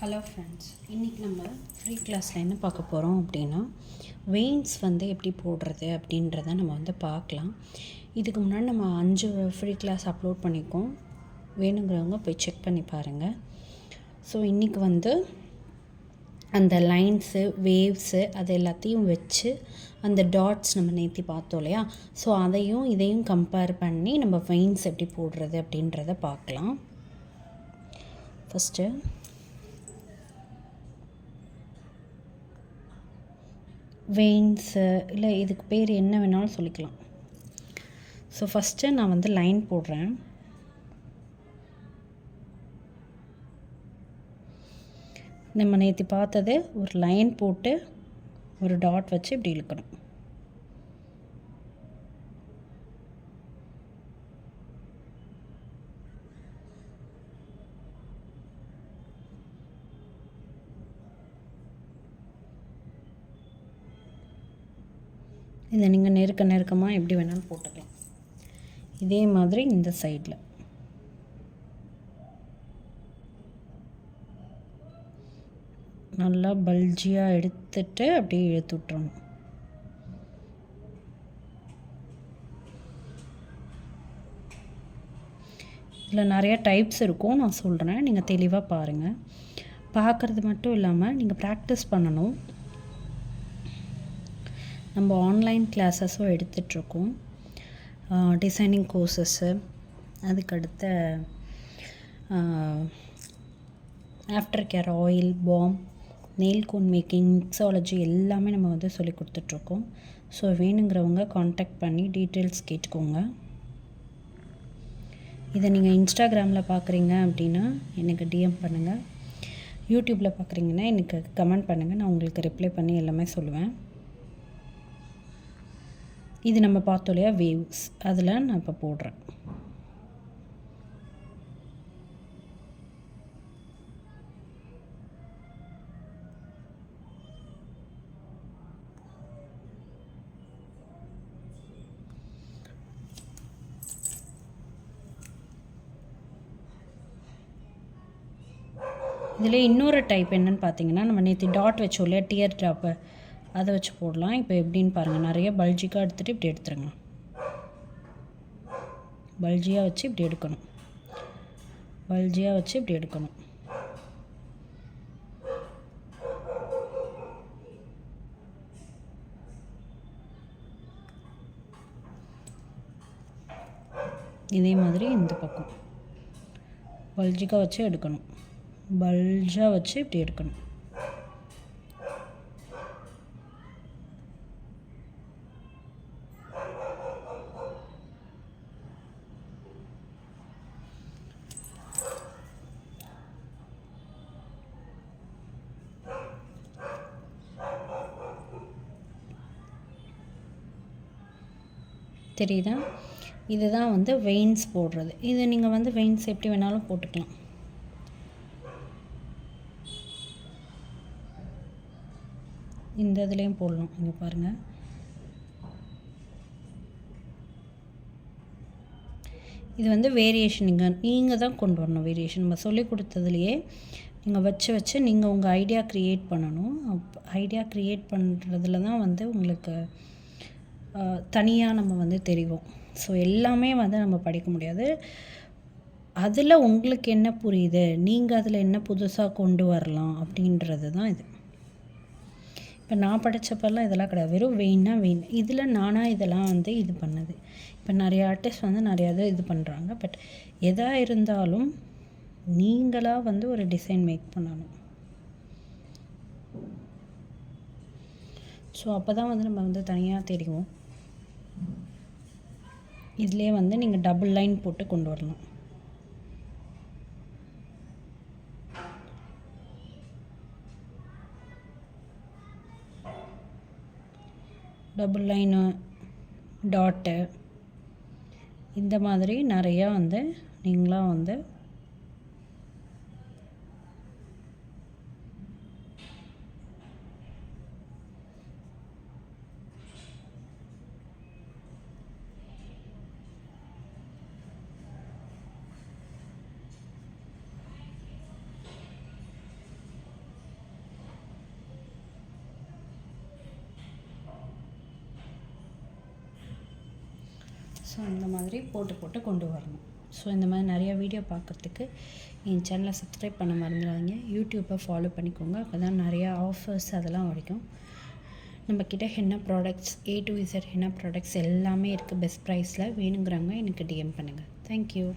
Hello friends, இன்றைக்கி நம்ம free கிளாஸில் என்ன பார்க்க போகிறோம் அப்படின்னா வெயின்ஸ் எப்படி போடுறது அப்படின்றத நம்ம பார்க்கலாம். இதுக்கு முன்னாடி நம்ம 5 ஃப்ரீ கிளாஸ் அப்லோட் பண்ணியிருக்கோம். வேணுங்கிறவங்க போய் செக் பண்ணி பாருங்கள். ஸோ இன்றைக்கி அந்த லைன்ஸு வேவ்ஸு அது எல்லாத்தையும் வச்சு அந்த டாட்ஸ் நம்ம நேற்று பார்த்தோம் இல்லையா, ஸோ அதையும் இதையும் கம்பேர் பண்ணி நம்ம வெயின்ஸ் எப்படி போடுறது அப்படின்றத பார்க்கலாம். ஃபஸ்ட்டு வெயின்ஸு இல்லை இதுக்கு பேர் என்ன வேணாலும் சொல்லிக்கலாம். ஸோ ஃபஸ்ட்டு நான் லைன் போடுறேன். நம்ம நேற்று பார்த்தது ஒரு லைன் போட்டு ஒரு டாட் வச்சு இப்படி இழுக்கணும். இதை நீங்கள் நெருக்கமாக எப்படி வேணாலும் போட்டுக்கலாம். இதே மாதிரி இந்த சைடில் நல்லா பல்ஜியாக எடுத்துட்டு அப்படியே இழுத்து விட்டுறணும். இதில் நிறையா டைப்ஸ் இருக்கும், நான் சொல்கிறேன், நீங்கள் தெளிவாக பாருங்கள். பார்க்குறது மட்டும் இல்லாமல் நீங்கள் ப்ராக்டிஸ் பண்ணணும். நம்ம ஆன்லைன் கிளாஸஸும் எடுத்துகிட்ருக்கோம், டிசைனிங் கோர்சஸ்ஸு, அதுக்கடுத்த after care oil balm, nail cone making, mixology எல்லாமே நம்ம சொல்லி கொடுத்துட்ருக்கோம். ஸோ வேணுங்கிறவங்க காண்டாக்ட் பண்ணி டீட்டெயில்ஸ் கேட்டுக்கோங்க. இதை நீங்கள் இன்ஸ்டாகிராமில் பார்க்குறீங்க அப்படின்னா எனக்கு டிஎம் பண்ணுங்கள். யூடியூப்பில் பார்க்குறீங்கன்னா எனக்கு கமெண்ட் பண்ணுங்கள், நான் உங்களுக்கு ரிப்ளை பண்ணி எல்லாமே சொல்லுவேன். இது நம்ம பார்த்தோம் இல்லையா வேவ்ஸ், அதில் நான் இப்போ போடுறேன். இதில் இன்னொரு டைப் என்னென்னு பார்த்தீங்கன்னா, நம்ம நேற்று டாட் வச்சோம் இல்லையா, டியர் ட்ராப்பு, அதை வச்சு போடலாம். இப்போ எப்படின்னு பாருங்கள், நிறைய பல்ஜிக்காக எடுத்துகிட்டு இப்படி எடுத்துருங்க. பல்ஜியாக வச்சு இப்படி எடுக்கணும், பல்ஜியாக வச்சு இப்படி எடுக்கணும். இதே மாதிரி இந்த பக்கம் பல்ஜிக்காக வச்சு எடுக்கணும், பல்ஜாக வச்சு இப்படி எடுக்கணும். தெரியுதா? இதுதான் வெயின்ஸ் போடுறது. இது நீங்கள் வெயின்ஸ் எப்படி வேணாலும் போட்டுக்கலாம். இந்த இதுலேயும் போடலாம். இங்கே பாருங்கள், இது வேரியேஷன் நீங்கள் தான் கொண்டு வரணும். வேரியேஷன் நம்ம சொல்லி கொடுத்ததுலையே நீங்கள் வச்சு நீங்கள் உங்கள் ஐடியா க்ரியேட் பண்ணணும். ஐடியா க்ரியேட் பண்ணுறதுல தான் உங்களுக்கு தனியாக நம்ம தெரியும். ஸோ எல்லாமே நம்ம படிக்க முடியாது. அதில் உங்களுக்கு என்ன புரியுது, நீங்கள் அதில் என்ன புதுசாக கொண்டு வரலாம் அப்படின்றது தான் இது. இப்போ நான் படித்தப்பெல்லாம் இதெல்லாம் கிடையாது, வெறும் வெயின்னா வெயின். இதில் நானாக இதெல்லாம் இது பண்ணது. இப்போ நிறைய ஆர்டிஸ்ட் நிறையா இது பண்ணுறாங்க. பட் எதாக இருந்தாலும் நீங்களாக ஒரு டிசைன் மேக் பண்ணணும். ஸோ அப்போ தான் நம்ம தனியாக தெரியும். இதிலே நீங்கள் டபுள் லைன் போட்டு கொண்டு வரலாம். டபுள் லைனு, டாட்டு, இந்த மாதிரி நிறையா நீங்களாக ஸோ இந்த மாதிரி போட்டு போட்டு கொண்டு வரணும். ஸோ இந்த மாதிரி நிறையா வீடியோ பார்க்குறதுக்கு என் சேனலை சப்ஸ்கிரைப் பண்ண மறந்துடாதீங்க. யூடியூப்பை ஃபாலோ பண்ணிக்கோங்க. அப்போ தான் நிறையா ஆஃபர்ஸ் அதெல்லாம் கிடைக்கும். நம்மக்கிட்ட henna products A to Z henna products எல்லாமே இருக்குது பெஸ்ட் ப்ரைஸில். வேணுங்கிறவங்க எனக்கு DM பண்ணுங்கள். தேங்க்யூ.